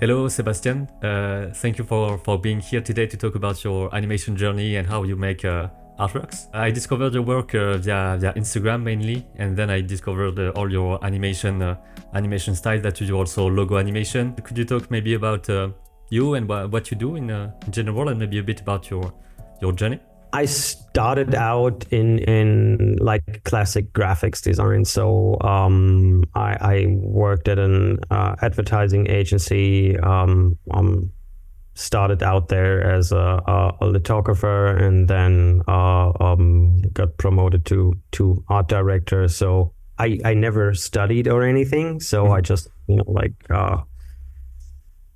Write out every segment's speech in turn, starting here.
Hello, Sebastian. Thank you for being here today to talk about your animation journey and how you make artworks. I discovered your work via Instagram mainly, and then I discovered all your animation style that you do also logo animation. Could you talk maybe about you and what you do in general, and maybe a bit about your journey? I started out in like classic graphics design. So I worked at an advertising agency. Started out there as a lithographer, and then got promoted to art director. So I never studied or anything. So I just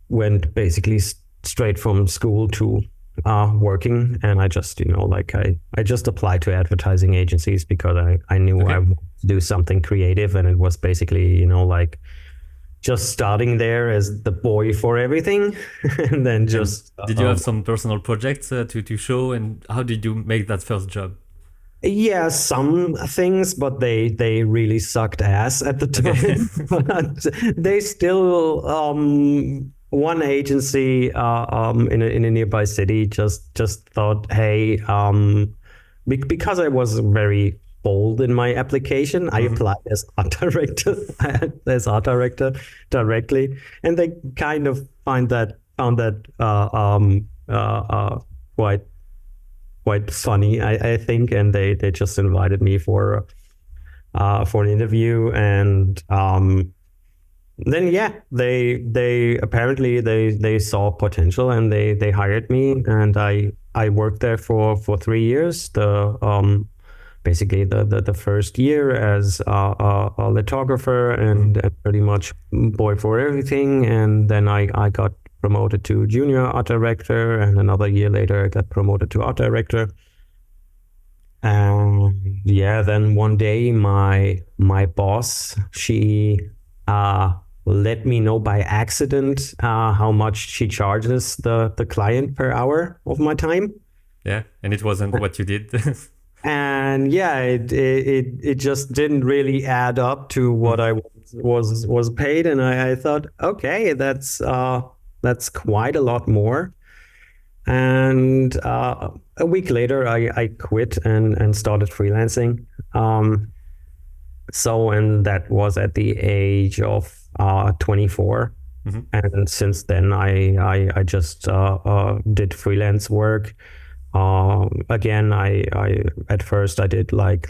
went basically straight from school to working, and I just I just applied to advertising agencies because I knew I wanted to do something creative, and it was basically just starting there as the boy for everything. And then just did you have some personal projects to show, and how did you make that first job? Yeah, some things, but they really sucked ass at the time. But they still one agency in a nearby city just thought, hey, because I was very bold in my application, I applied as art director directly, and they kind of found that quite funny, I think, and they just invited me for an interview, and then they apparently they saw potential, and they hired me, and I worked there for 3 years. Basically the first year as a lithographer and pretty much boy for everything, and then I got promoted to junior art director, and another year later I got promoted to art director. And then one day my boss, she let me know by accident how much she charges the client per hour of my time. Yeah, and it wasn't what you did. And it just didn't really add up to what I was paid, and I thought, okay, that's quite a lot more. And a week later, I quit and started freelancing. And that was at the age of 24. And since then, I just did freelance work. Again, I at first I did like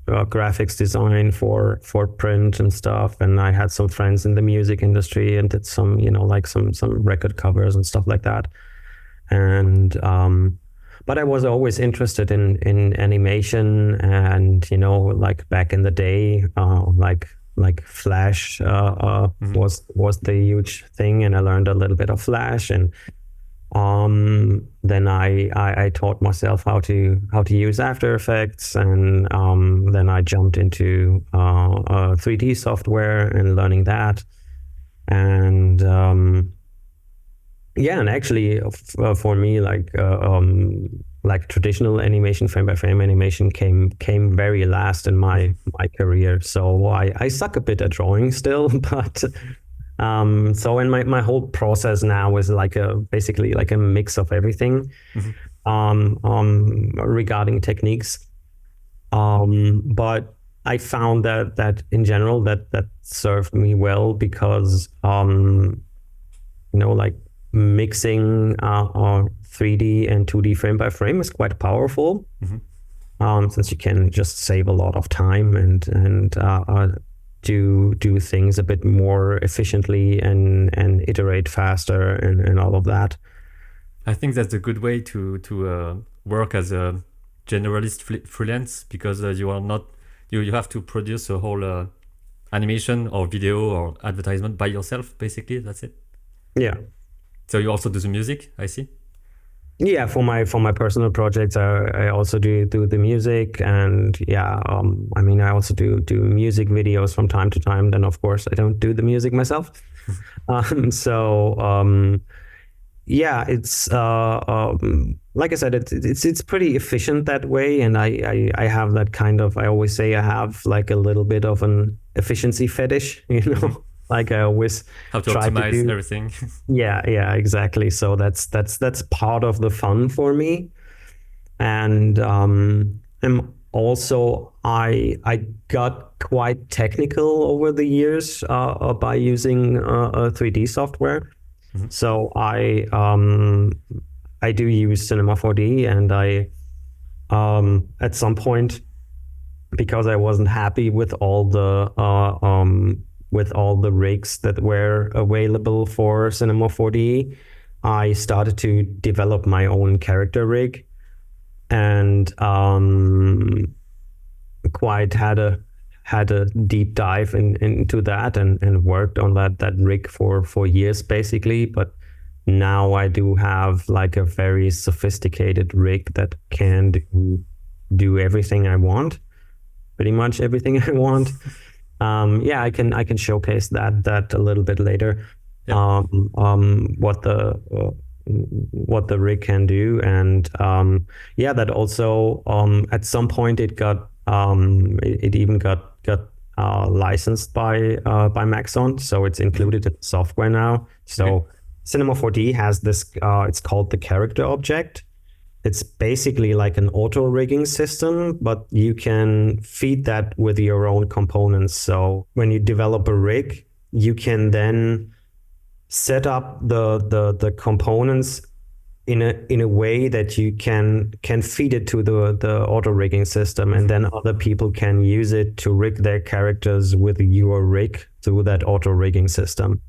graphics design for print and stuff, and I had some friends in the music industry and did some some record covers and stuff like that. And but I was always interested in animation, and like back in the day, like Flash was the huge thing, and I learned a little bit of Flash, and then I taught myself how to use AfterEffects, and then I jumped into 3D software and learning that, and and actually for me, like traditional animation, frame by frame animation came very last in my career. So I suck a bit at drawing still, but so in my whole process now is basically like a mix of everything regarding techniques. But I found that in general that served me well, because like mixing 3D and 2D frame by frame is quite powerful, since you can just save a lot of time and do things a bit more efficiently and iterate faster and all of that. I think that's a good way to work as a generalist freelance, because you are not you have to produce a whole animation or video or advertisement by yourself, basically. That's it. Yeah. So you also do the music, I see. Yeah, for my personal projects, I also do the music, and I also do music videos from time to time. Then of course I don't do the music myself. It's like I said, it's pretty efficient that way, and I have that kind of, I always say I have like a little bit of an efficiency fetish, like I always How to try to optimize do. everything. Yeah, exactly. So that's part of the fun for me. And also I got quite technical over the years by using 3D software. Mhm. So I do use Cinema 4D, and I at some point, because I wasn't happy with all the rigs that were available for Cinema 4D, I started to develop my own character rig, and quite had a deep dive into that, and worked on that rig for years basically. But now I do have like a very sophisticated rig that can do everything I want, pretty much everything I want. Yeah, I can showcase that a little bit later. Yep. What the rig can do, and yeah, that also at some point it even got licensed by Maxon, so it's included in the software now. So Okay. Cinema 4D has this. It's called the character object. It's basically like an auto rigging system, but you can feed that with your own components. So when you develop a rig, you can then set up the components in a way that you can feed it to the auto rigging system, and then other people can use it to rig their characters with your rig through that auto rigging system.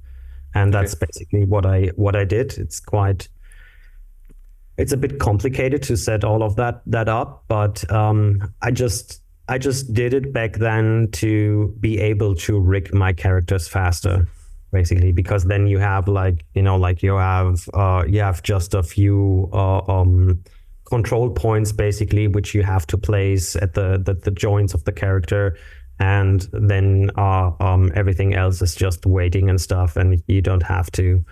And that's basically what I did. It's a bit complicated to set all of that up, but I just did it back then to be able to rig my characters faster, basically, because then you have you have just a few control points basically, which you have to place at the joints of the character, and then everything else is just waiting and stuff, and you don't have to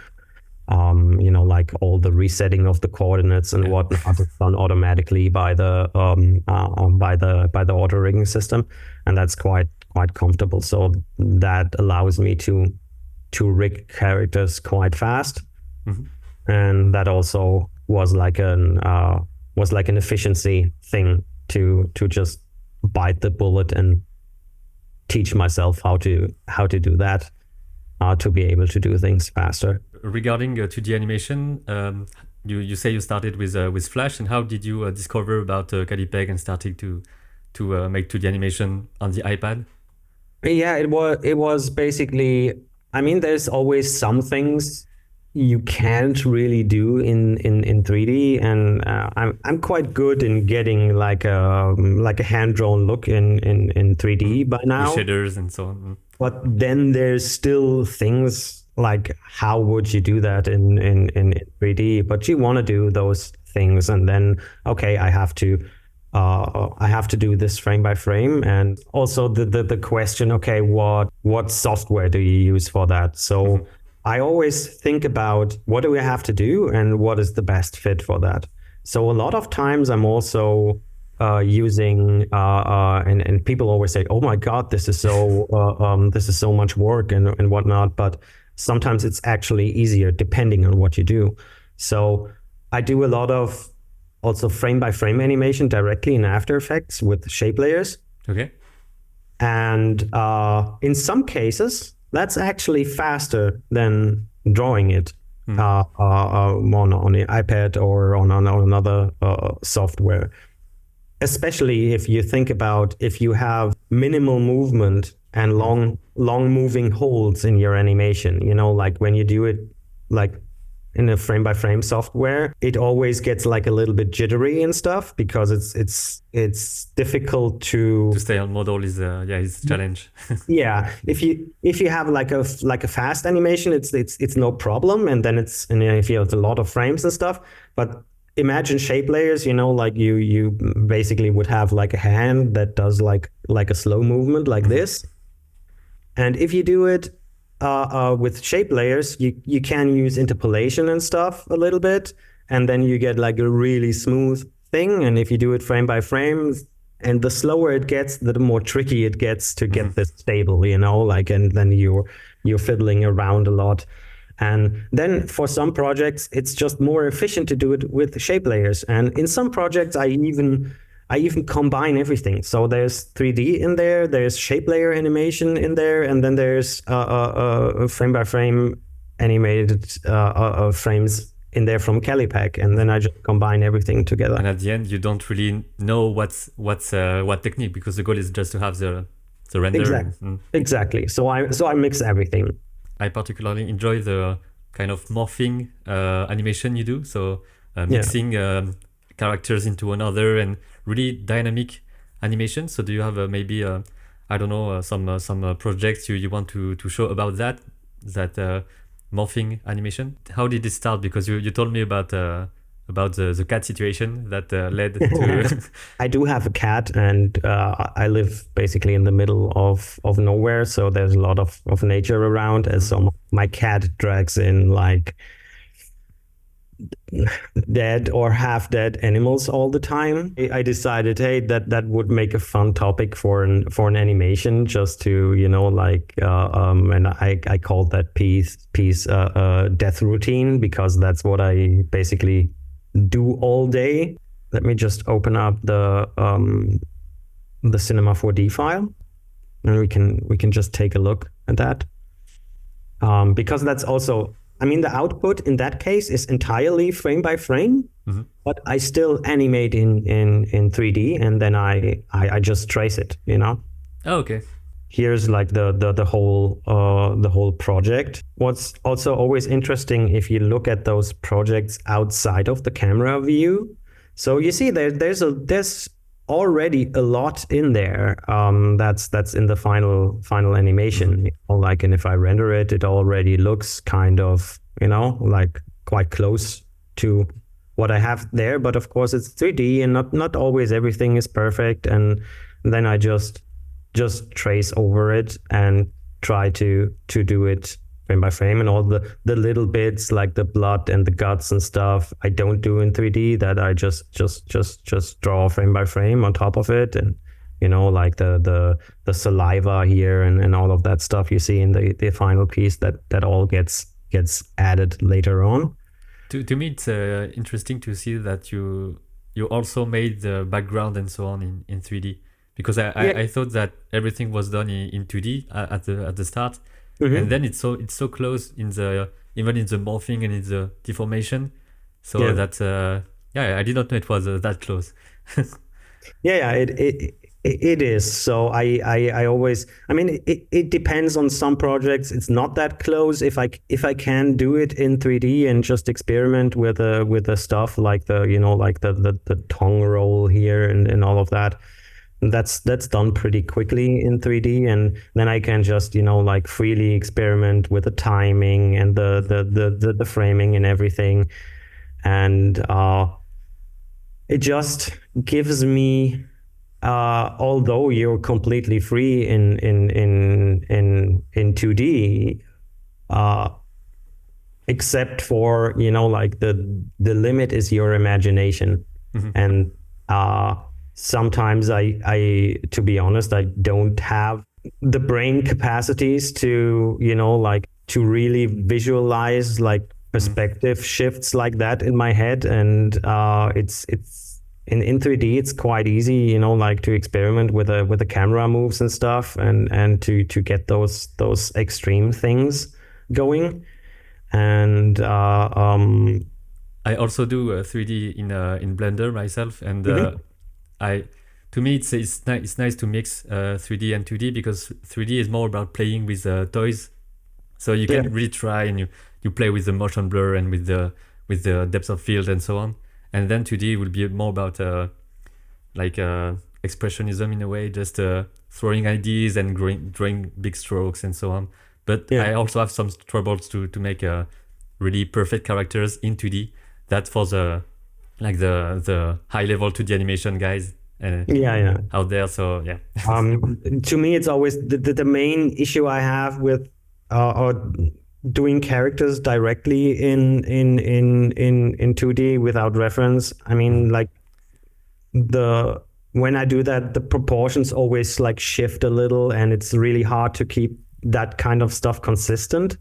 like all the resetting of the coordinates and whatnot is done automatically by the auto rigging system, and that's quite comfortable. So that allows me to rig characters quite fast, and that also was like an efficiency thing to just bite the bullet and teach myself how to do that, to be able to do things faster. Regarding 2D animation, you say you started with Flash, and how did you discover about Callipeg and starting to make 2D animation on the iPad? Yeah, it was basically. I mean, there's always some things you can't really do in 3D, and I'm quite good in getting like a hand drawn look in 3D by now. With shaders and so on. But then there's still things like, how would you do that in 3D? But you want to do those things, and then okay, I have to do this frame by frame, and also the question, okay, what software do you use for that? So I always think about, what do we have to do and what is the best fit for that. So a lot of times I'm also using and people always say, oh my god, this is so much work and whatnot, but sometimes it's actually easier depending on what you do. So I do a lot of also frame by frame animation directly in After Effects with shape layers. Okay. And in some cases, that's actually faster than drawing it on the iPad or on another software. Especially if you think about, if you have minimal movement and long moving holds in your animation, like when you do it like in a frame by frame software, it always gets like a little bit jittery and stuff, because it's difficult to stay on model is a challenge. Yeah, if you have like a fast animation, it's no problem, and then if you have a lot of frames and stuff. But imagine shape layers, like you basically would have like a hand that does like a slow movement like this, and if you do it with shape layers, you can use interpolation and stuff a little bit, and then you get like a really smooth thing. And if you do it frame by frame, and the slower it gets, the more tricky it gets to get this stable, like, and then you're fiddling around a lot. And then for some projects, it's just more efficient to do it with shape layers. And in some projects, I even combine everything. So there's 3D in there, there's shape layer animation in there, and then there's frame by frame animated frames in there from Callipeg, and then I just combine everything together. And at the end, you don't really know what technique, because the goal is just to have the render. Exactly. So I mix everything. I particularly enjoy the kind of morphing animation you do. So mixing characters into another and really dynamic animation. So do you have maybe I don't know some projects you want to show about that morphing animation? How did it start? Because you told me about the cat situation that led to I do have a cat, and I live basically in the middle of nowhere, so there's a lot of nature around, and so my cat drags in like dead or half dead animals all the time. I decided, hey, that would make a fun topic for an animation, just to and I called that piece death routine, because that's what I basically do all day. Let me just open up the Cinema 4D file, and we can just take a look at that, because that's also, the output in that case is entirely frame by frame, but I still animate in 3D, and then I just trace it, Oh, okay. Here's like the whole project. What's also always interesting, if you look at those projects outside of the camera view, so you see there's already a lot in there that's in the final animation. Like, and if I render it, it already looks kind of like quite close to what I have there. But of course it's 3D, and not always everything is perfect, and then I just trace over it and try to do it frame by frame. And all the little bits like the blood and the guts and stuff, I don't do in 3D. That I just draw frame by frame on top of it. And like the saliva here and all of that stuff you see in the final piece, that all gets added later on. To me, it's interesting to see that you also made the background and so on in 3D. Because I thought that everything was done in 2D at the start, and then it's so close even in the morphing and in the deformation, so that I did not know it was that close. It is. So I always, it depends on some projects. It's not that close. If I can do it in 3D and just experiment with the stuff like the tongue roll here and all of that. That's done pretty quickly in 3D, and then I can just like freely experiment with the timing and the framing and everything, and it just gives me, although you're completely free in 2D, except for like the limit is your imagination, and sometimes I to be honest, I don't have the brain capacities to, like to really visualize like perspective shifts like that in my head. And it's in 3D, it's quite easy, like to experiment with the camera moves and stuff, and to get those extreme things going. And I also do 3D in Blender myself, and to me it's nice to mix 3D and 2D, because 3D is more about playing with toys, so you can really try, and you play with the motion blur and with the depth of field and so on. And then 2D will be more about expressionism in a way, just throwing ideas and drawing big strokes and so on. But I also have some troubles to make really perfect characters in 2D. That's for the high level 2D animation guys out there. So to me, it's always the main issue I have with doing characters directly in 2D without reference. Like the when I do that, the proportions always like shift a little, and it's really hard to keep that kind of stuff consistent.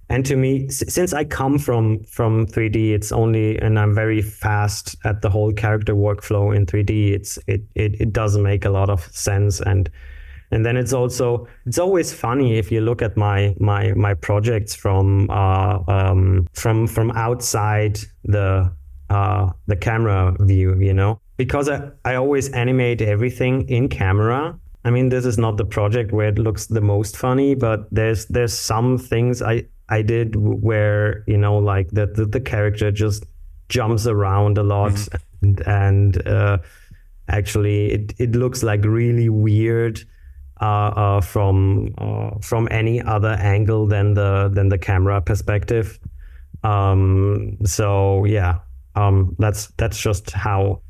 And to me, since I come from 3D, it's only, and I'm very fast at the whole character workflow in 3D. It doesn't make a lot of sense, and then it's always funny if you look at my projects from outside the camera view, you know, because I always animate everything in camera. I mean, this is not the project where it looks the most funny, but there's some things I did where, you know, like the character just jumps around a lot, and actually it looks like really weird from any other angle than the camera perspective. So yeah, that's just how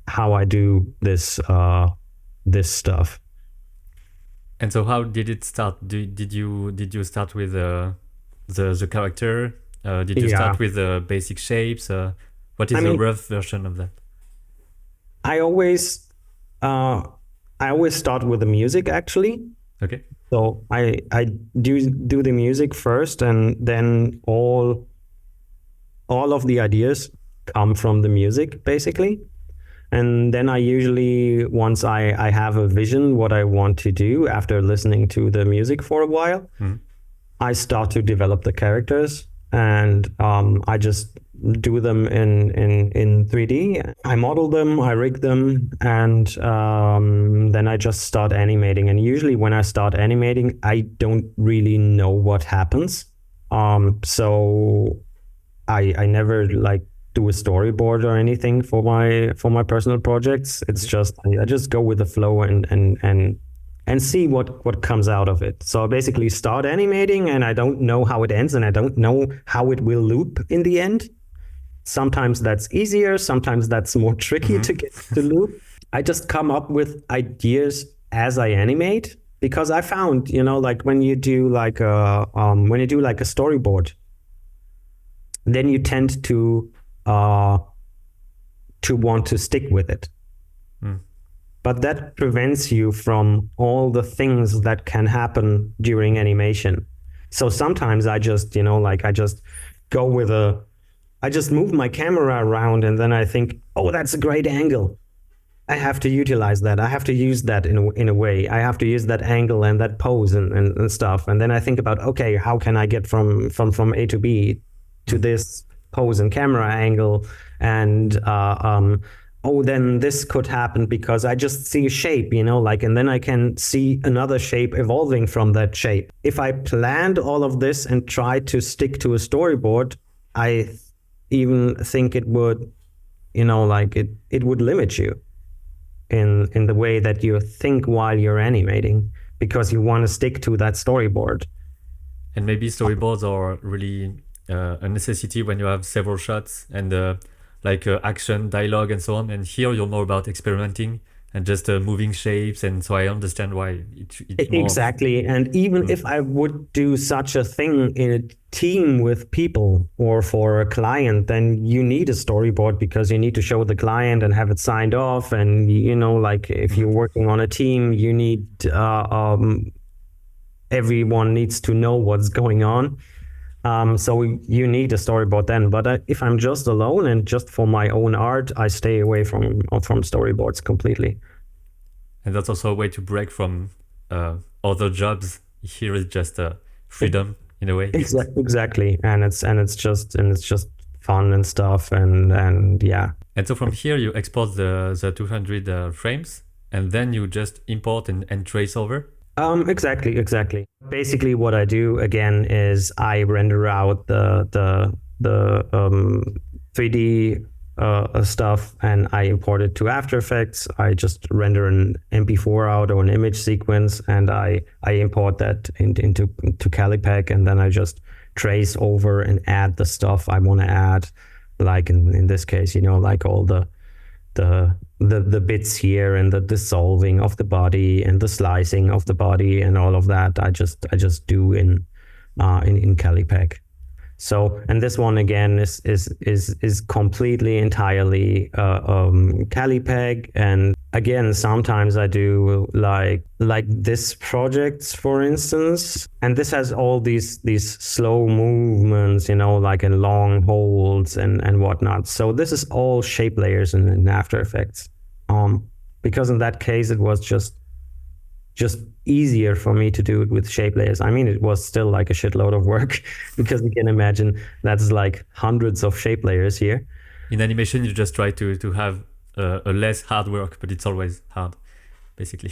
I do this stuff. And so how did it start? Did you start with the character? Did you start with the basic shapes? What is the rough version of that? I always start with the music, actually. Okay. So I do the music first, and then all of the ideas come from the music, basically. And then I usually, once I have a vision what I want to do after listening to the music for a while, I start to develop the characters, and I just do them in 3D. I model them, I rig them, and then I just start animating. And usually when I start animating, I don't really know what happens. So I never like do a storyboard or anything for my personal projects. It's just I just go with the flow and see what comes out of it. So I basically start animating, and I don't know how it ends, and I don't know how it will loop in the end. Sometimes that's easier, sometimes that's more tricky to get to loop. I just come up with ideas as I animate, because I found, you know, like when you do like a storyboard, then you tend to want to stick with it. But that prevents you from all the things that can happen during animation. So sometimes I just, you know, like I just move my camera around, and then I think, oh, that's a great angle. I have to utilize that. I have to use that in a way. I have to use that angle and that pose and stuff. And then I think about, okay, how can I get from A to B to this pose and camera angle? And then this could happen because I just see a shape, you know, like, and then I can see another shape evolving from that shape. If I planned all of this and tried to stick to a storyboard, I even think it would, you know, like it would limit you in the way that you think while you're animating, because you want to stick to that storyboard. And maybe storyboards are really a necessity when you have several shots and action, dialogue, and so on. And here you're more about experimenting and just moving shapes. And so I understand why it's more... Exactly. And even if I would do such a thing in a team with people or for a client, then you need a storyboard, because you need to show the client and have it signed off. And, you know, like if you're working on a team, you need everyone needs to know what's going on. So you need a storyboard then. But if I'm just alone and just for my own art, I stay away from storyboards completely. And that's also a way to break from other jobs. Here is just freedom in a way. Exactly, and it's just fun and stuff, and yeah. And so from here you export the 200 frames, and then you just import and trace over. Exactly. Basically, what I do again is I render out the 3D stuff, and I import it to AfterEffects. I just render an MP4 out or an image sequence, and I import that into Callipeg, and then I just trace over and add the stuff I want to add. Like in this case, you know, like all the bits here, and the dissolving of the body and the slicing of the body and all of that. I just do in Callipeg. So, and this one again is completely entirely Callipeg. And again, sometimes I do like this projects, for instance, and this has all these slow movements, like in long holds and whatnot. So this is all shape layers in After Effects. Because in that case, it was just easier for me to do it with shape layers. I mean, it was still like a shitload of work because you can imagine that's like hundreds of shape layers here. In animation, you just try to have a less hard work, but it's always hard, basically.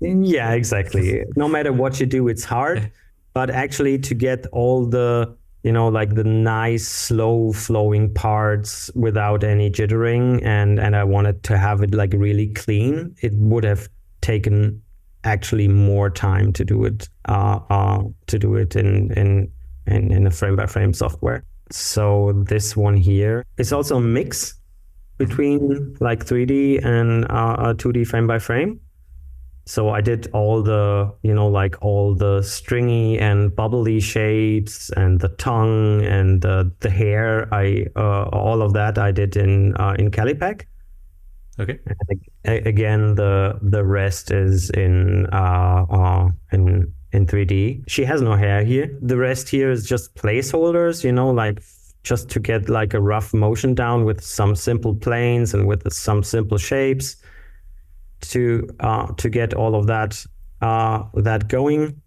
Yeah, exactly. No matter what you do, it's hard. But actually to get all the, like the nice slow flowing parts without any jittering, and I wanted to have it like really clean, it would have taken actually more time to do it in a frame by frame software. So this one here is also a mix between like 3D and 2D frame by frame. So I did all the, like all the stringy and bubbly shapes and the tongue and the hair. All of that I did in Callipeg. Okay. And again, the rest is in 3D. She has no hair here. The rest here is just placeholders, like just to get like a rough motion down with some simple planes and with some simple shapes to get all of that going.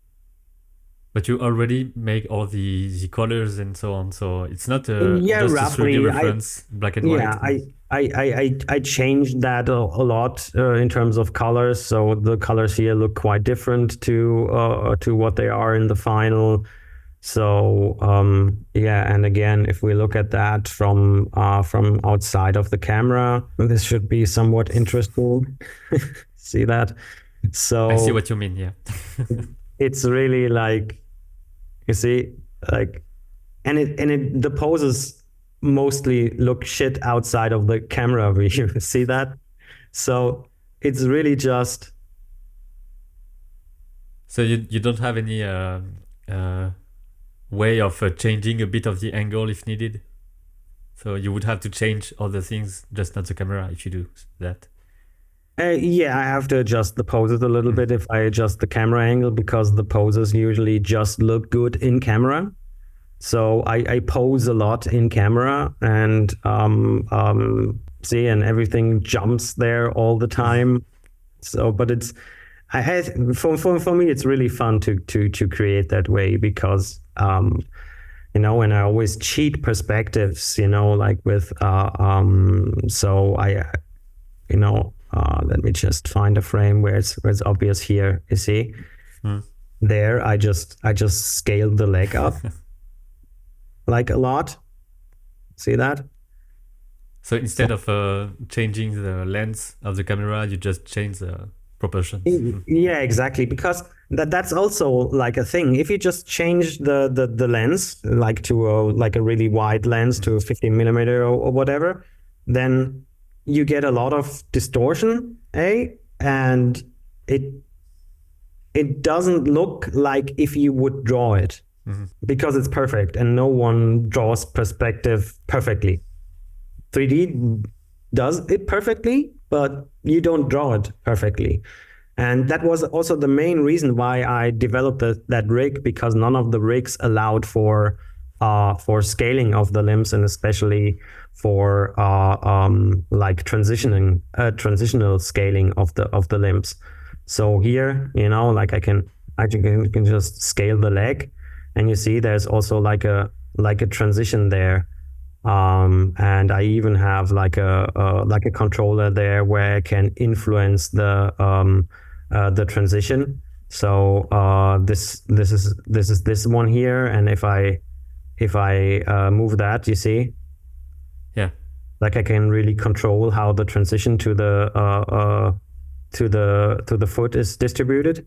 But you already make all the colors and so on, so it's not just roughly, a 3D reference, black and white. Yeah, I changed that a lot in terms of colors. So the colors here look quite different to what they are in the final. So and again, if we look at that from outside of the camera, this should be somewhat interesting. See that? So I see what you mean. Yeah. It's really like, you see, like, and the poses mostly look shit outside of the camera view. See that? So it's really just. So you don't have any way of changing a bit of the angle if needed? So you would have to change other things, just not the camera, if you do that. Yeah, I have to adjust the poses a little bit if I adjust the camera angle, because the poses usually just look good in camera. So I pose a lot in camera, and see, and everything jumps there all the time. So, but it's for me, it's really fun to create that way, because and I always cheat perspectives, like with so I let me just find a frame where it's obvious here. You see, there I just scaled the leg up like a lot. See that? So instead of changing the lens of the camera, you just change the proportions. Yeah, exactly. Because that's also like a thing. If you just change the lens, like to a really wide lens to 15 millimeter or whatever, then you get a lot of distortion, and it doesn't look like if you would draw it, because it's perfect, and no one draws perspective perfectly. 3D does it perfectly, but you don't draw it perfectly. And that was also the main reason why I developed that rig, because none of the rigs allowed for scaling of the limbs, and especially for like transitional scaling of the limbs. So here, like I can just scale the leg, and you see there's also like a transition there, and I even have like a controller there where I can influence the transition. So this is this one here, and if I move that, you see, like I can really control how the transition to the foot is distributed,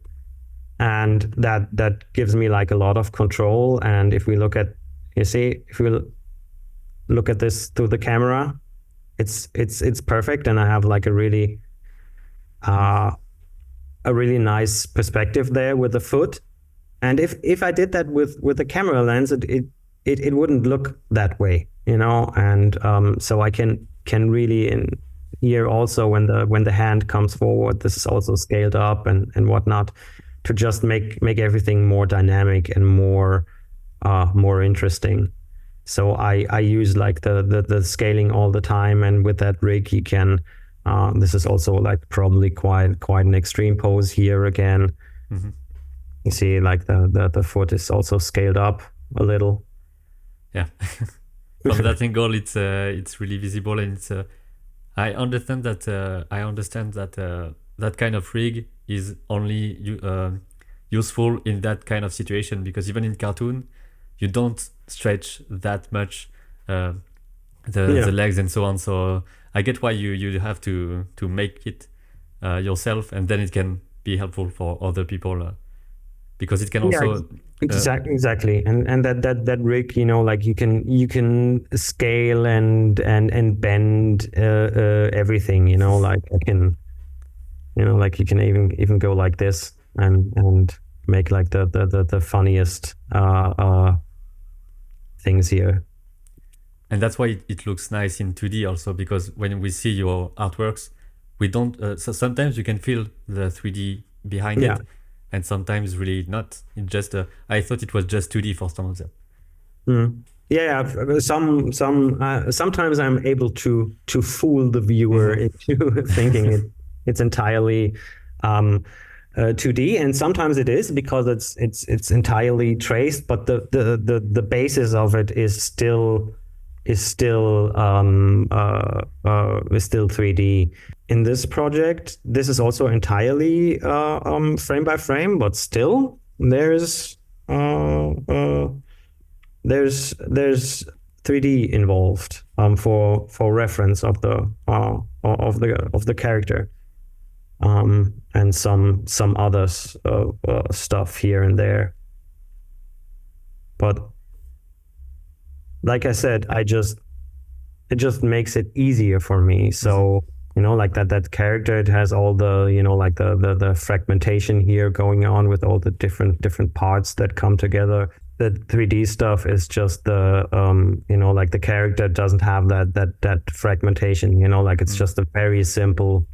and that gives me like a lot of control. And if we look at, if we look at this through the camera, it's perfect, and I have like a really nice perspective there with the foot. And if I did that with the camera lens, it wouldn't look that way, you know. And so I can really in here also when the hand comes forward, this is also scaled up and whatnot, to just make everything more dynamic and more interesting. So I use like the scaling all the time, and with that rig you can this is also like probably quite an extreme pose here again. Mm-hmm. You see like the foot is also scaled up a little. Yeah. From that angle it's really visible, and it's I understand that that kind of rig is only useful in that kind of situation, because even in cartoon you don't stretch that much the legs and so on. So I get why you have to make it yourself, and then it can be helpful for other people because it can also exactly. And that rig, you know, like you can scale and bend everything, you know, like I can, you know, like you can even go like this and make like the funniest things here. And that's why it looks nice in 2D also, because when we see your artworks, we don't so sometimes you can feel the 3D behind it, and sometimes really not. It just I thought it was just 2D for some of them. Sometimes I'm able to fool the viewer into thinking it's entirely 2D, and sometimes it is, because it's entirely traced, but the basis of it is still 3D. In this project, this is also entirely frame by frame, but still there's 3D involved for reference of the character, and some other stuff here and there. But like I said, it just makes it easier for me. So, you know, like that character, it has all the, you know, like the fragmentation here going on with all the different parts that come together. The 3D stuff is just the, you know, like the character doesn't have that fragmentation, you know, like it's just a very simple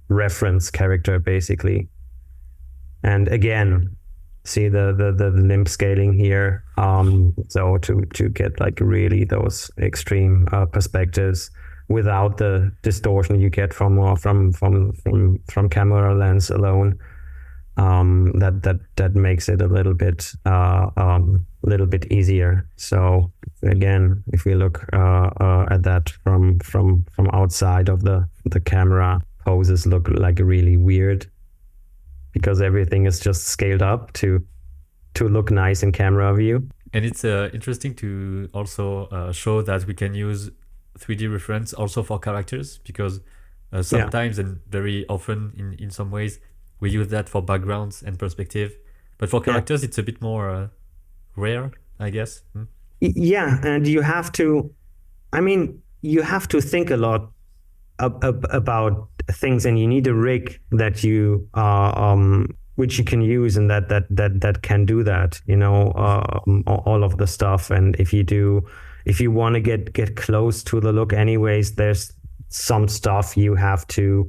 reference character basically. And again, see the limb scaling here, so to get like really those extreme perspectives without the distortion you get from camera lens alone. That makes it a little bit easier. So again, if we look at that from outside of the camera, poses look like really weird, because everything is just scaled up to look nice in camera view. And it's interesting to also show that we can use 3D reference also for characters, because sometimes and very often in some ways we use that for backgrounds and perspective, but for characters it's a bit more rare, I guess. Yeah, and you have to think a lot about things, and you need a rig that you which you can use, and that can do that, you know, all of the stuff. And if you want to get close to the look anyways, there's some stuff you have to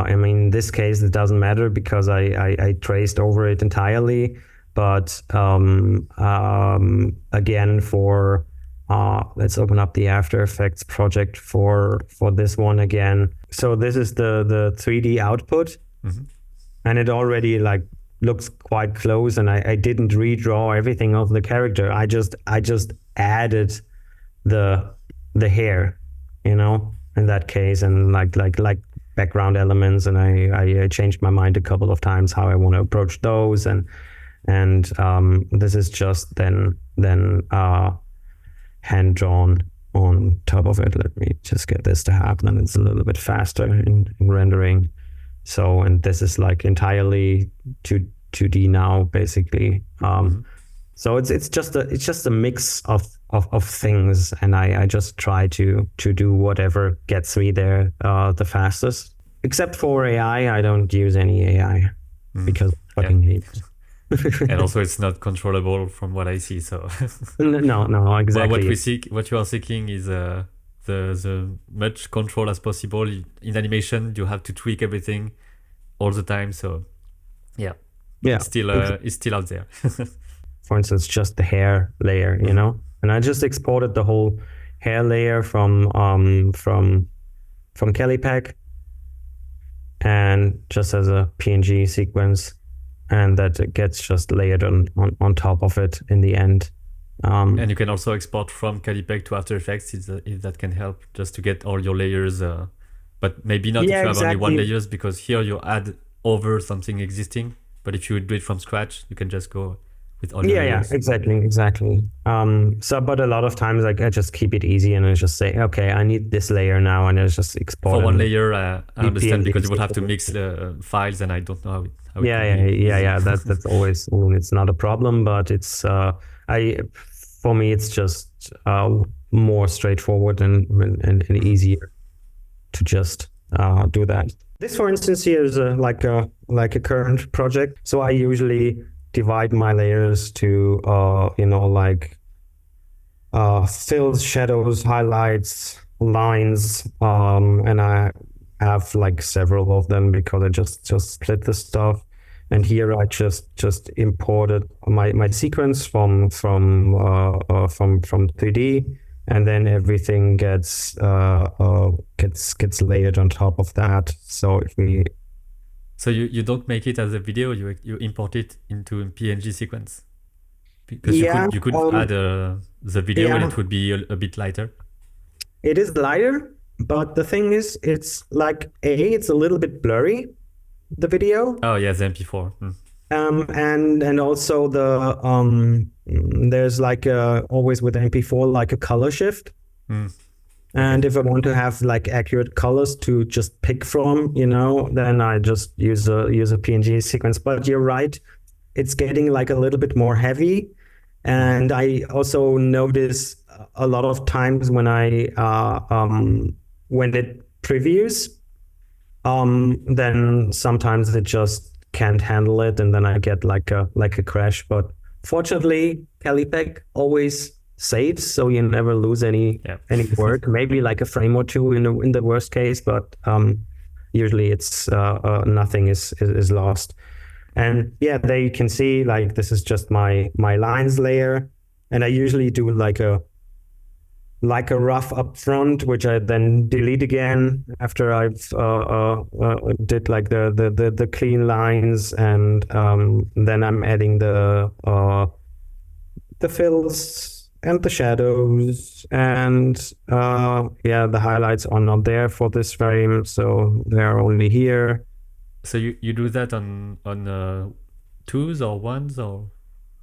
in this case it doesn't matter because I traced over it entirely, but again, for let's open up the AfterEffects project for this one again. So this is the 3D output, and it already like looks quite close, and I didn't redraw everything of the character. I just added the hair, you know, in that case, and like background elements, and I changed my mind a couple of times how I want to approach those, and this is just then hand drawn on top of it. Let me just get this to happen, and it's a little bit faster in rendering. So, and this is like entirely 2D now, basically. So it's just a mix of things, and I just try to do whatever gets me there the fastest. Except for AI, I don't use any AI because I fucking hate it. And also it's not controllable from what I see. So No, exactly. what you are seeking is the much control as possible. In animation, you have to tweak everything all the time. So yeah, Yeah, it's still out there. for instance, just the hair layer, you know, and I just exported the whole hair layer from Callipeg, and just as a PNG sequence, and that gets just layered on top of it in the end. And you can also export from Callipeg to AfterEffects if that can help, just to get all your layers. But maybe not if you have only one layers, because here you add over something existing. But if you do it from scratch, you can just go with all your layers. Yeah, exactly. But a lot of times, like, I just keep it easy and I just say, okay, I need this layer now, and I just export for one layer. I understand, because you would have to mix the files, and I don't know how yeah. That's always, it's not a problem, but it's for me it's just more straightforward and easier to just do that. This, for instance, here is like a current project. So I usually divide my layers to fills, shadows, highlights, lines, and I have like several of them because I just split the stuff. And here I just imported my sequence from 3D, and then everything gets layered on top of that. So you don't make it as a video, you import it into a PNG sequence, because you could add the video, and it would be a bit lighter. It is lighter, but the thing is, it's like it's a little bit blurry, the video. Oh yeah, the MP4. And also there's like always with MP4 like a color shift. And if I want to have like accurate colors to just pick from, then I just use a PNG sequence. But you're right, it's getting like a little bit more heavy. And I also notice a lot of times when when it previews, then sometimes it just can't handle it, and then I get like a crash. But fortunately, Callipeg always saves, so you never lose any work. Maybe like a frame or two in the worst case, but usually it's nothing is lost. And yeah, there you can see, like, this is just my lines layer, and I usually do like a rough up front, which I then delete again after I've did like the clean lines, and then I'm adding the fills and the shadows, and the highlights are not there for this frame, so they're only here. So you do that on 2s or 1s, or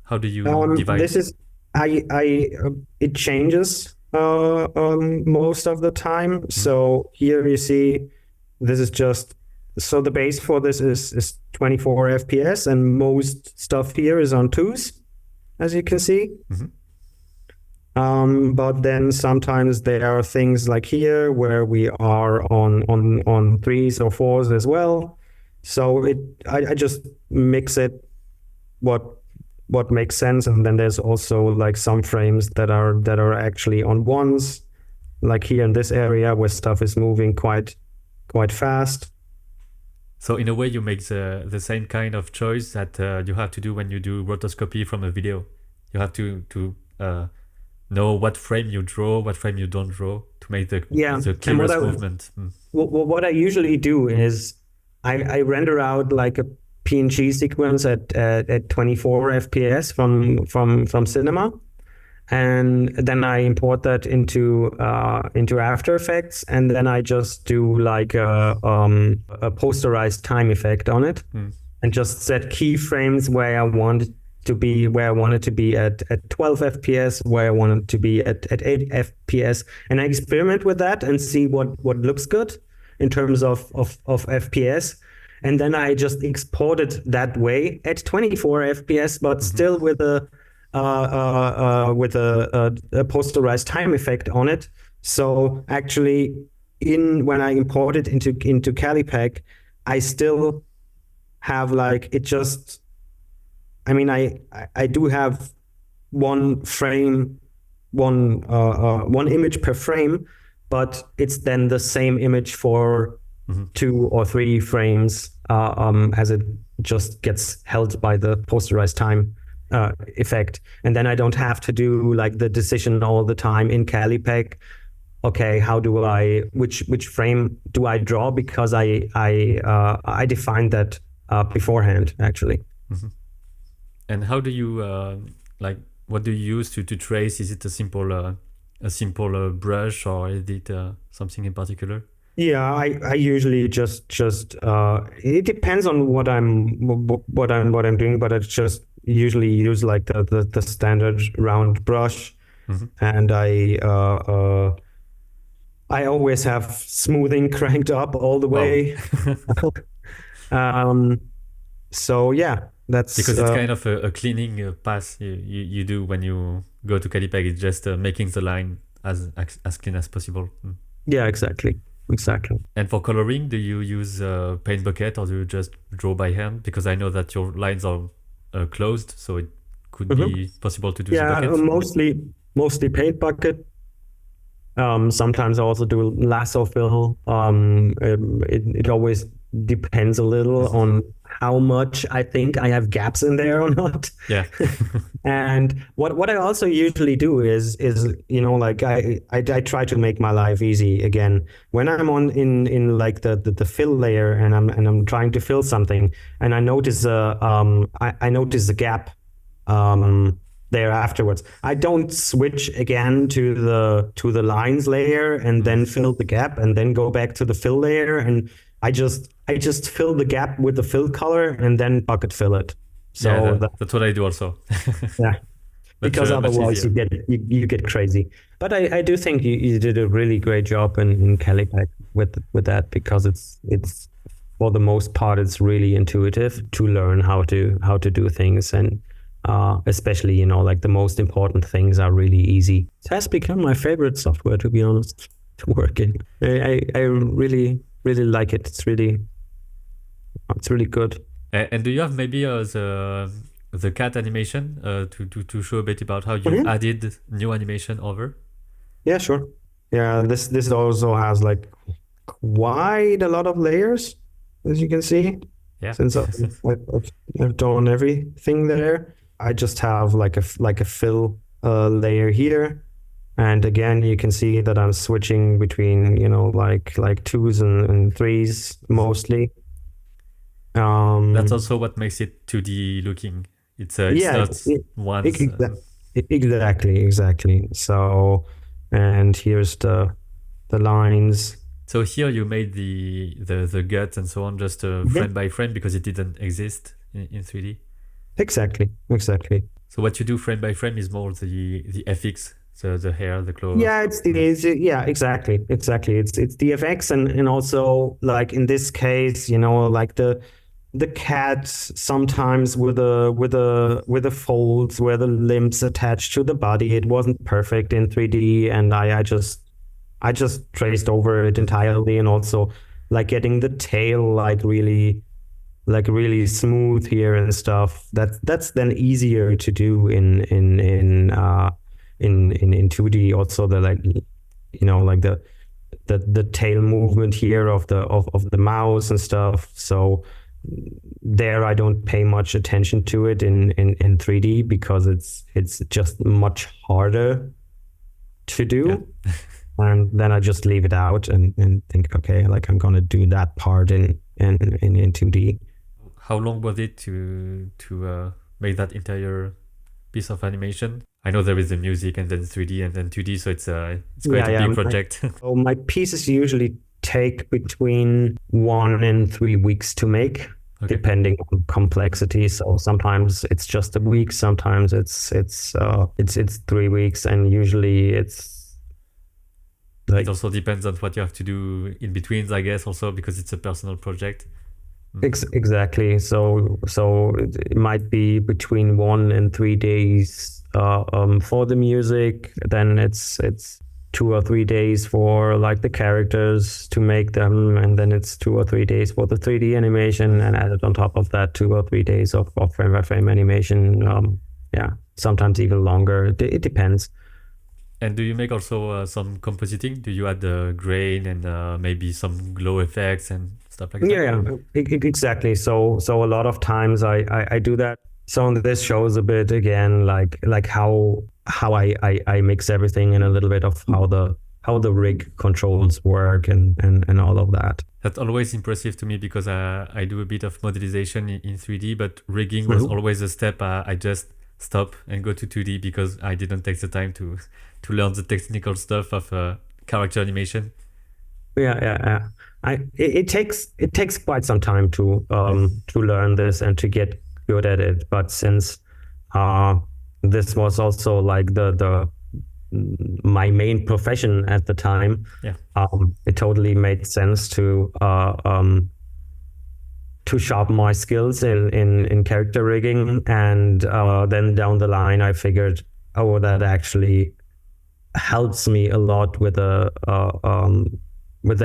how do you divide? This is it changes most of the time. So here you see, this is just, so the base for this is 24 FPS, and most stuff here is on 2s, as you can see. But then sometimes there are things like here where we are on 3s or 4s as well. So I just mix it what makes sense, and then there's also like some frames that are actually on 1s, like here in this area where stuff is moving quite fast. So in a way, you make the same kind of choice that you have to do when you do rotoscopy from a video. You have to know what frame you draw, what frame you don't draw, to make the clearest movement. What I usually do is I render out like a PNG sequence at 24 FPS from Cinema, and then I import that into After Effects, and then I just do like a posterized time effect on it, and just set keyframes where I want it to be, at 12 FPS, where I want it to be at 8 FPS, and I experiment with that and see what looks good in terms of FPS. And then I just export it that way at 24 FPS, but still with a posterized time effect on it. So actually, when I import it into Callipeg, I still have like, it just I mean, I do have one frame, one image per frame, but it's then the same image for 2 or 3 frames as it just gets held by the posterized time effect. And then I don't have to do like the decision all the time in Callipeg. Okay, how do which frame do I draw? Because I defined that beforehand, actually. And how do you what do you use to trace? Is it a simple brush, or is it something in particular? Yeah, I usually just it depends on what I'm doing, but I just usually use like the standard round brush, and I always have smoothing cranked up all the way. So yeah, that's because it's kind of a cleaning pass you do when you go to Callipeg. It's just making the line as clean as possible. Yeah, exactly. And for coloring, do you use a paint bucket, or do you just draw by hand? Because I know that your lines are closed, so it could be possible to do the bucket. Mostly paint bucket. Sometimes I also do lasso fill. It always depends a little on how much I think I have gaps in there or not. Yeah. And what I also usually do is like I try to make my life easy again. When I'm in like the fill layer and I'm trying to fill something, and I notice I notice a gap there afterwards. I don't switch again to the lines layer and then fill the gap and then go back to the fill layer, and I just fill the gap with the fill color and then bucket fill it. So yeah, that's what I do also. Yeah, because otherwise you get crazy. But I do think you did a really great job in Callipeg with that, because it's for the most part it's really intuitive to learn how to do things, and especially like the most important things are really easy. It has become my favorite software, to be honest, to work in. I really like it. It's really good. And do you have maybe the cat animation to show a bit about how you added new animation over? Yeah, sure. Yeah, this also has like quite a lot of layers, as you can see. Yeah. Since I've done everything there, I just have like a fill layer here. And again, you can see that I'm switching between, like 2s and 3s mostly. That's also what makes it 2D looking. It's not once. Exactly. So, and here's the lines. So here you made the guts and so on just frame by frame, because it didn't exist in 3D. Exactly. So what you do frame by frame is more the FX. So the hair, the clothes. Yeah, exactly. It's the effects, and also like in this case, like the cat sometimes with the folds where the limbs attached to the body. It wasn't perfect in 3D, and I just traced over it entirely, and also like getting the tail like really smooth here and stuff. That's then easier to do in 2D. Also the like the tail movement here of the mouse and stuff. So there I don't pay much attention to it in 3D, because it's just much harder to do. Yeah. And then I just leave it out and think, okay, like I'm gonna do that part in 2D. How long was it to make that entire piece of animation? I know there is the music and then 3D and then 2D, so it's quite a big project. So my pieces usually take between 1 and 3 weeks to make, depending on complexity. So sometimes it's just a week, sometimes it's 3 weeks, and usually it's like, it also depends on what you have to do in between, I guess, also because it's a personal project. Exactly. So it might be between 1 and 3 days for the music. Then it's 2 or 3 days for like the characters to make them, and then it's 2 or 3 days for the 3D animation, and added on top of that 2 or 3 days of frame by frame animation. Yeah, sometimes even longer. It depends. And do you make also some compositing? Do you add the grain and maybe some glow effects and stuff like that? Yeah, exactly. So a lot of times I do that. So this shows a bit again like how I mix everything, and a little bit of how the rig controls work and all of that. That's always impressive to me, because I do a bit of modelization in 3D, but rigging was always a step I just stop and go to 2D, because I didn't take the time to learn the technical stuff of character animation. Yeah. It takes quite some time to learn this and to get good at it. But since this was also like the my main profession at the time, it totally made sense to sharpen my skills in character rigging. And then down the line, I figured, oh, that actually helps me a lot with the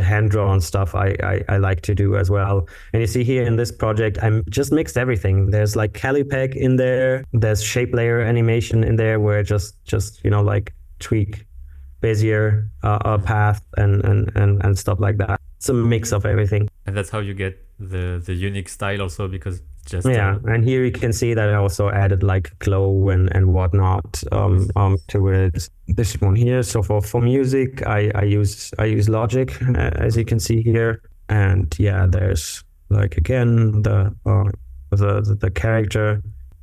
hand-drawn stuff I like to do as well. And you see here in this project, I'm just mixed everything. There's like Callipeg in there. There's shape layer animation in there, where just like tweak Bezier path and stuff like that. It's a mix of everything. And that's how you get the unique style also, because just and here you can see that I also added like glow and whatnot to it. This one here. So for music, I use Logic, as you can see here. And yeah, there's like again the character.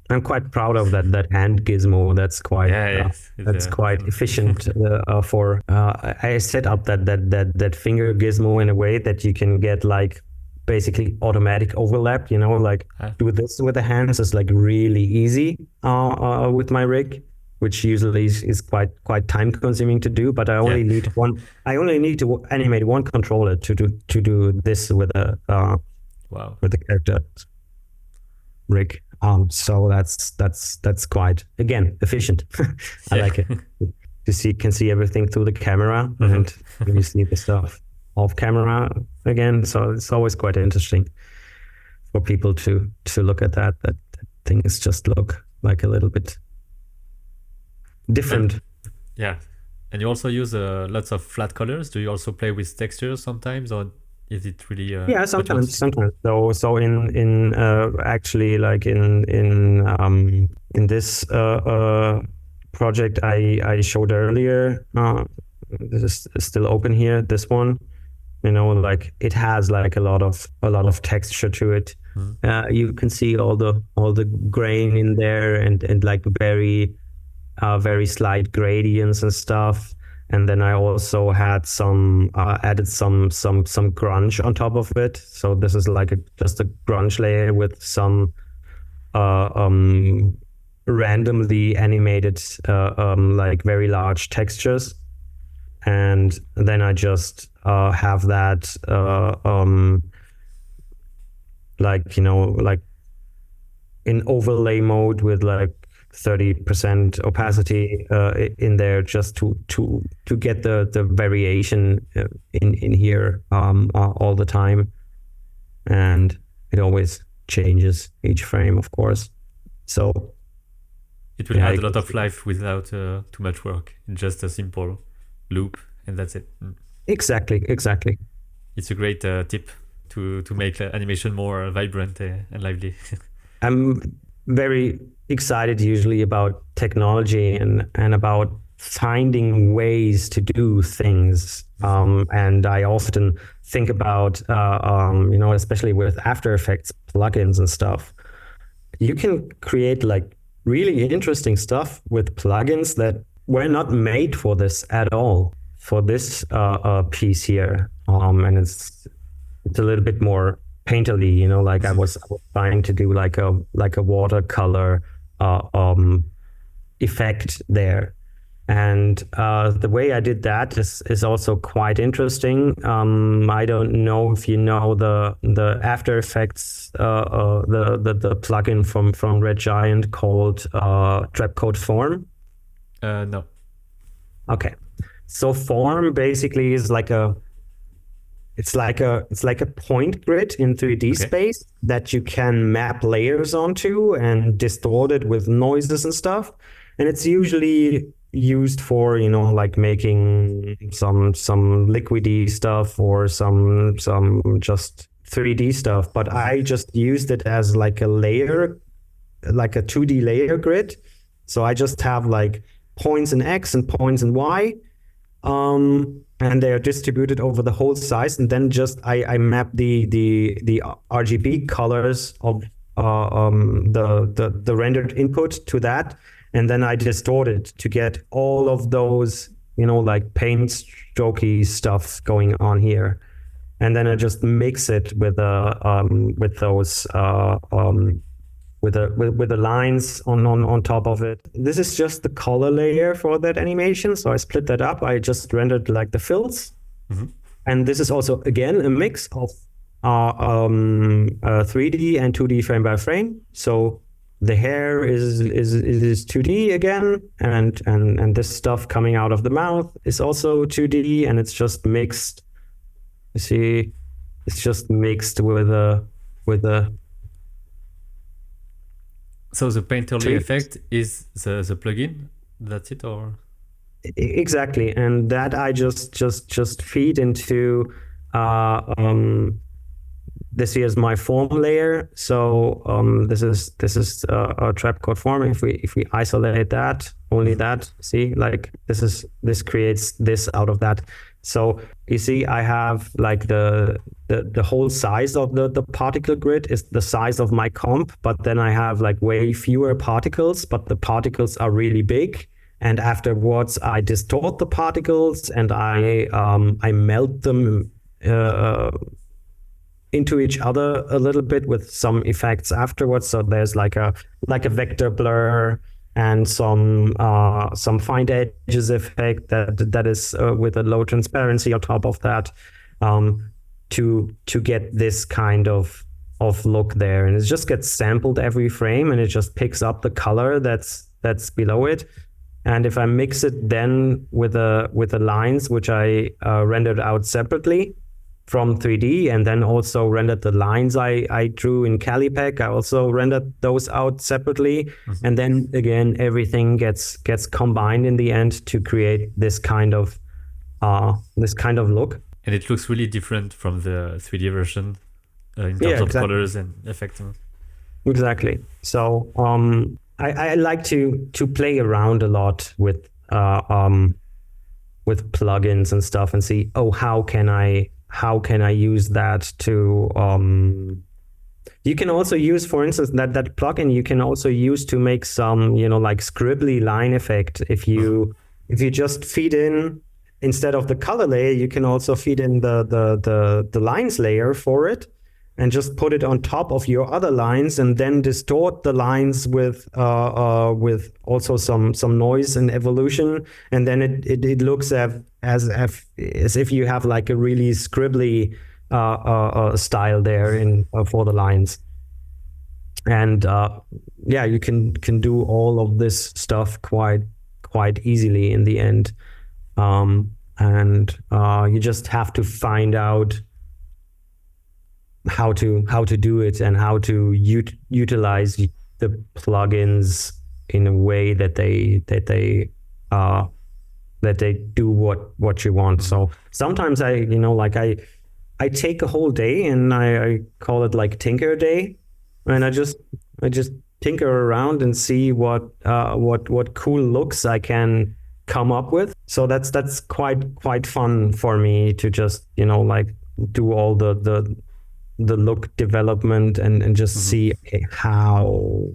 I'm quite proud of that hand gizmo. That's quite quite efficient. I set up that finger gizmo in a way that you can get like basically automatic overlap. Do this with the hands is like really easy with my rig, which usually is quite time consuming to do. But I only need to animate one controller to do this with with the character rig. So that's quite, again, efficient. I like it. Can see everything through the camera, and you see the stuff off camera again. So it's always quite interesting for people to look at that things just look like a little bit different. And you also use lots of flat colors. Do you also play with textures sometimes, or is it really sometimes. So in actually, like in this project I showed earlier, this is still open here, this one, like it has like a lot of texture to it. You can see all the grain in there, and like very slight gradients and stuff. And then I also had added some grunge on top of it. So this is like just a grunge layer with some randomly animated like very large textures. And then I just have that like in overlay mode with like 30% opacity in there, just to get the variation in here all the time. And it always changes each frame, of course. So it will add a lot of life without too much work. Just a simple loop, and that's it. Exactly. It's a great tip to make animation more vibrant and lively. I'm very excited usually about technology and about finding ways to do things. And I often think about, especially with AfterEffects plugins and stuff, you can create like really interesting stuff with plugins that were not made for this at all, for this piece here. And it's a little bit more painterly, like I was trying to do like a watercolor effect there. And the way I did that is also quite interesting. I don't know if you know the AfterEffects, the plugin from Red Giant called Trapcode Form. No. Okay. So form basically is like it's like a point grid in 3D space that you can map layers onto and distort it with noises and stuff. And it's usually used for, like making some liquidy stuff or some just 3D stuff. But I just used it as like a layer, like a 2D layer grid. So I just have like points in X and points in Y. And they are distributed over the whole size, and then just I map the RGB colors of the rendered input to that, and then I distort it to get all of those like paint strokey stuff going on here, and then I just mix it with those with the lines on top of it. This is just the color layer for that animation. So I split that up. I just rendered like the fills. And this is also, again, a mix of 3D and 2D frame by frame. So the hair is 2D again, and this stuff coming out of the mouth is also 2D, and it's just mixed. You see, it's just mixed with a So the painterly effect is the plugin. That's it, or exactly, and that I just feed into. This here is my form layer. So this is a trapcode form. If we isolate that, only that, see, like this creates this out of that. So you see, I have like the whole size of the particle grid is the size of my comp, but then I have like way fewer particles, but the particles are really big. And afterwards, I distort the particles and I melt them into each other a little bit with some effects afterwards. So there's like a vector blur and some find edges effect that is with a low transparency on top of that, to get this kind of look there. And it just gets sampled every frame, and it just picks up the color that's below it. And if I mix it then with the lines which I rendered out separately from 3D, and then also rendered the lines I drew in Callipeg, I also rendered those out separately. And then again, everything gets combined in the end to create this kind of look. And it looks really different from the 3D version in terms of colors and effects. Exactly. So I like to play around a lot with plugins and stuff and see, how can I use that to you can also use, for instance, that plugin you can also use to make some like scribbly line effect. If you just feed in, instead of the color layer, you can also feed in the lines layer for it, and just put it on top of your other lines, and then distort the lines with also some noise and evolution, and then it looks as if you have like a really scribbly style there for the lines. And you can do all of this stuff quite easily in the end, and you just have to find out how to do it and how to utilize the plugins in a way that they do what you want. So sometimes I take a whole day and I call it like Tinker Day, and I just tinker around and see what cool looks I can come up with. So that's quite fun for me to just do all the look development and just see, okay, how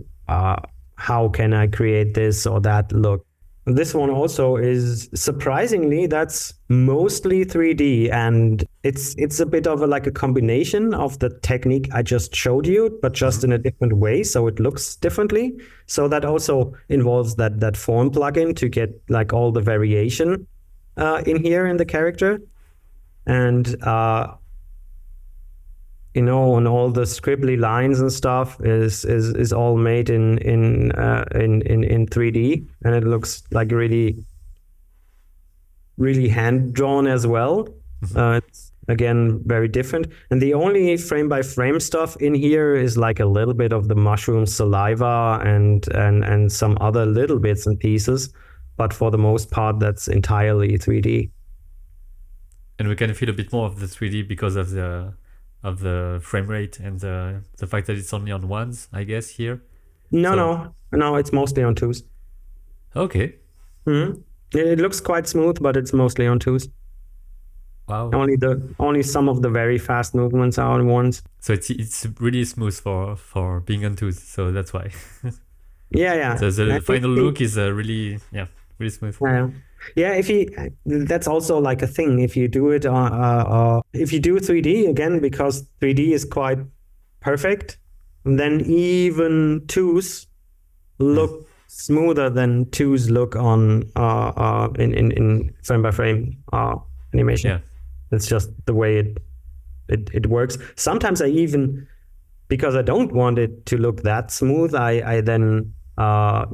can I create this or that look. This one also is, surprisingly, that's mostly 3D, and it's a bit of a combination of the technique I just showed you, but just in a different way, so it looks differently. So that also involves that form plugin to get like all the variation in here in the character, and and all the scribbly lines and stuff is all made in 3D, and it looks like really really hand drawn as well. It's again very different. And the only frame by frame stuff in here is like a little bit of the mushroom saliva and some other little bits and pieces. But for the most part, that's entirely 3D. And we can feel a bit more of the 3D because of the frame rate and the fact that it's only on ones, I guess, here. No, it's mostly on twos. Okay. Mm-hmm. It looks quite smooth, but it's mostly on twos. Wow. Only some of the very fast movements are on ones. So it's really smooth for being on twos. So that's why. Yeah. So the final look is really smooth. Yeah, that's also like a thing. If you do it, if you do 3D again, because 3D is quite perfect, then even twos look smoother than twos look on in frame by frame animation. Yeah, it's just the way it works. Sometimes I even, because I don't want it to look that smooth, I then I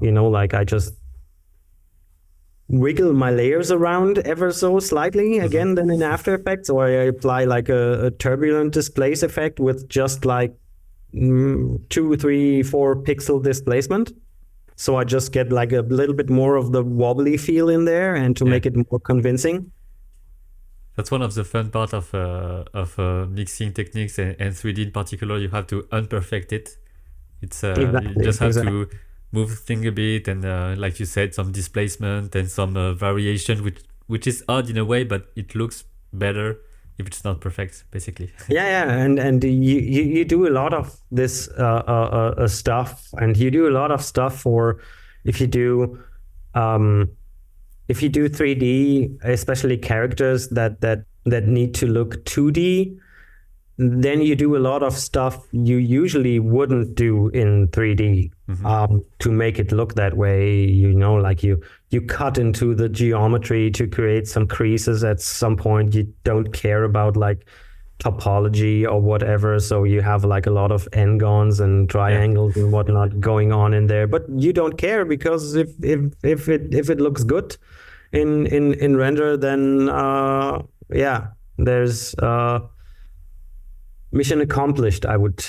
just wiggle my layers around ever so slightly again then in AfterEffects, or I apply like a turbulent displace effect with just like 2, 3, 4 pixel displacement. So I just get like a little bit more of the wobbly feel in there and to make it more convincing. That's one of the fun part of mixing techniques and 3D in particular. You have to unperfect it. It's you just have to move things a bit and like you said, some displacement and some variation, which is odd in a way, but it looks better if it's not perfect, basically. And you do a lot of this stuff, and you do a lot of stuff for if you do 3D, especially characters that need to look 2D. Then you do a lot of stuff you usually wouldn't do in 3D to make it look that way. Like you cut into the geometry to create some creases at some point. You don't care about like topology or whatever, so you have like a lot of n-gons and triangles and whatnot going on in there. But you don't care, because if it looks good in render, then there's mission accomplished, I would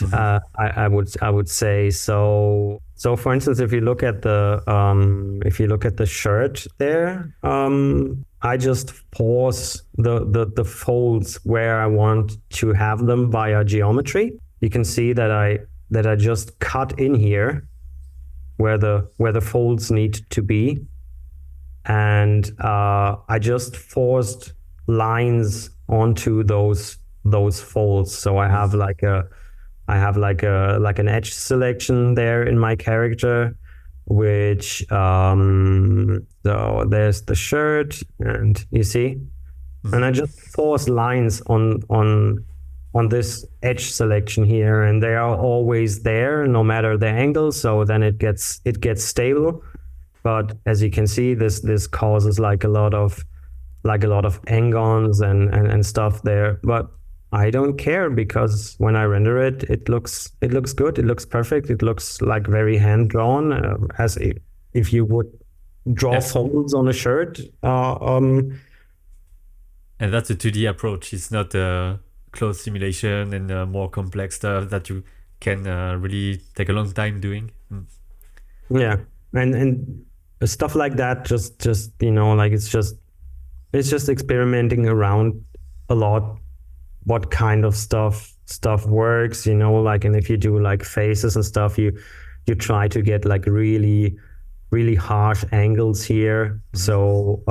say. So for instance, if you look at the shirt there, I just pause the folds where I want to have them via geometry. You can see that I just cut in here where the folds need to be, and I just forced lines onto those folds. So I have like an edge selection there in my character, which so there's the shirt, and you see, and I just force lines on this edge selection here, and they are always there no matter the angle. So then it gets stable. But as you can see, this causes like a lot of n-gons and stuff there. But I don't care, because when I render it, it looks good. It looks perfect. It looks like very hand drawn, as if you would draw folds on a shirt. And that's a 2D approach. It's not a close simulation and more complex stuff that you can really take a long time doing. Yeah, and stuff like that. Just like it's just experimenting around a lot. What kind of stuff works, like, and if you do like faces and stuff, you try to get like really, really harsh angles here. So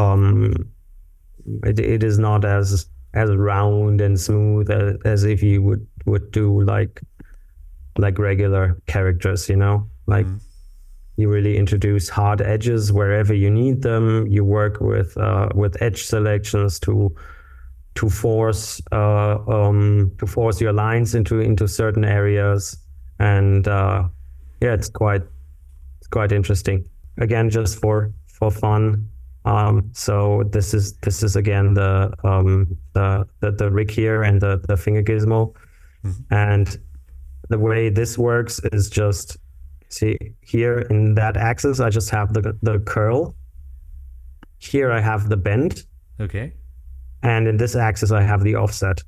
it is not as round and smooth as if you would do like regular characters, like you really introduce hard edges wherever you need them. You work with edge selections to force your lines into certain areas, and it's quite interesting. Again, just for fun. So this is again the rig here and the finger gizmo, and the way this works is just, see here in that axis, I just have the curl. Here I have the bend. Okay. And in this axis, I have the offset.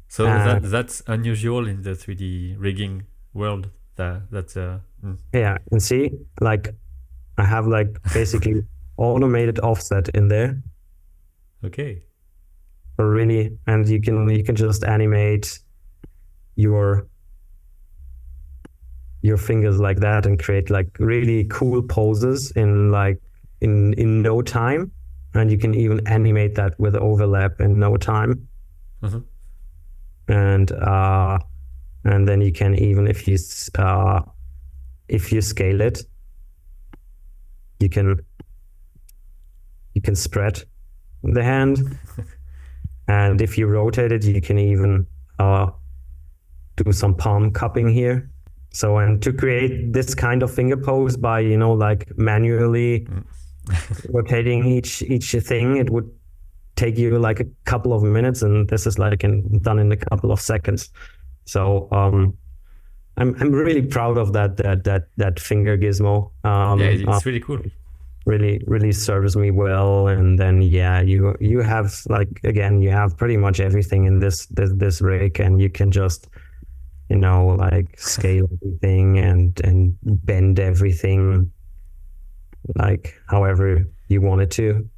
So that's unusual in the 3D rigging world. Yeah, and see, like I have like basically automated offset in there. Okay. Really, and you can just animate your fingers like that and create like really cool poses in no time, and you can even animate that with overlap in no time. Mm-hmm. And then you can even, if you scale it, you can spread the hand. And if you rotate it, you can even do some palm cupping here. So, and to create this kind of finger pose by, like manually rotating each thing, it would take you like a couple of minutes, and this is like done in a couple of seconds. So I'm really proud of that finger gizmo. It's really cool. Really serves me well. And then you have like, again, you have pretty much everything in this rig, and you can just like scale everything and bend everything like however you want it to.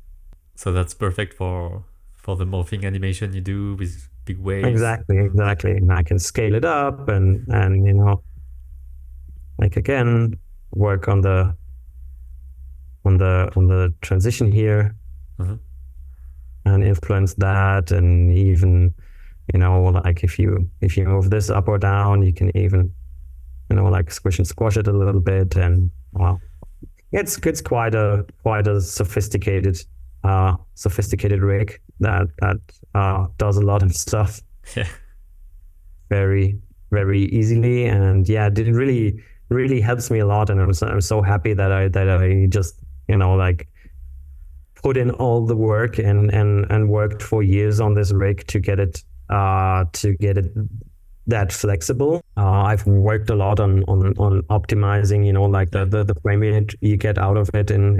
So that's perfect for the morphing animation you do with big waves. Exactly. And I can scale it up and like again work on the transition here. Mm-hmm. And influence that, and even like if you move this up or down, you can even like squish and squash it a little bit, and well, it's quite a sophisticated rig that does a lot of stuff. Yeah. Very, very easily, and it really helps me a lot, and I'm so happy that I just like put in all the work and worked for years on this rig to get it that flexible. I've worked a lot on optimizing, like the frame rate you get out of it in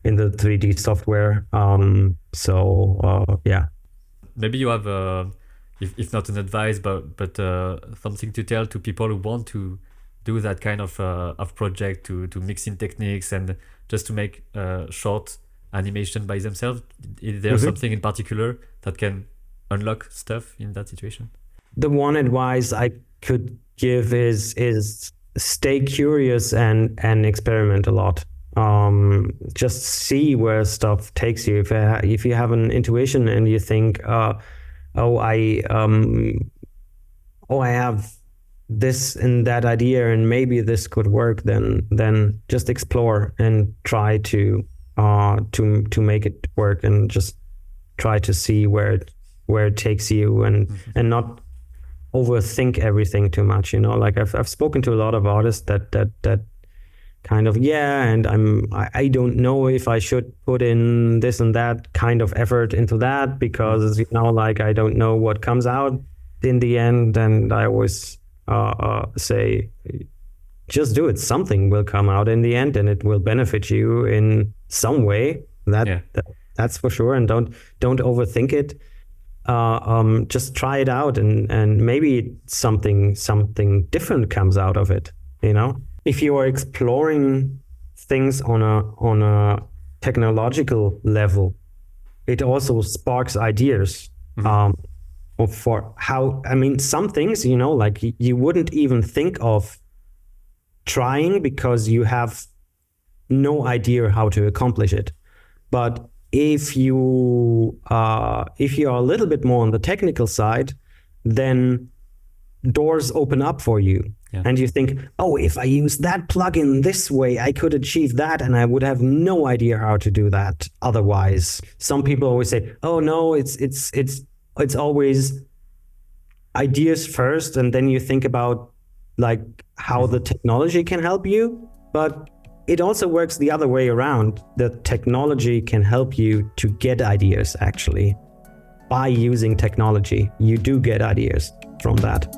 the 3D software. Maybe you have if not an advice, but something to tell to people who want to do that kind of project, to mix in techniques and just to make short animation by themselves. Is there something in particular that can unlock stuff in that situation? The one advice I could give is stay curious and experiment a lot. Just see where stuff takes you. If you have an intuition and you think, I have this and that idea and maybe this could work, then just explore and try to make it work, and just try to see where it takes you, and not overthink everything too much. Like I've spoken to a lot of artists that kind of, and I don't know if I should put in this and that kind of effort into that, because like I don't know what comes out in the end. And I always say, just do it. Something will come out in the end, and it will benefit you in some way. That's for sure. And don't overthink it. Just try it out, and maybe something different comes out of it. If you are exploring things on a technological level, it also sparks ideas. For how, some things, like you wouldn't even think of trying because you have no idea how to accomplish it. But if you are a little bit more on the technical side, then doors open up for you. And you think, if I use that plugin this way, I could achieve that, and I would have no idea how to do that otherwise. Some people always say, oh no, it's always ideas first, and then you think about like how the technology can help you. But it also works the other way around. The technology can help you to get ideas. Actually, by using technology, you do get ideas from that.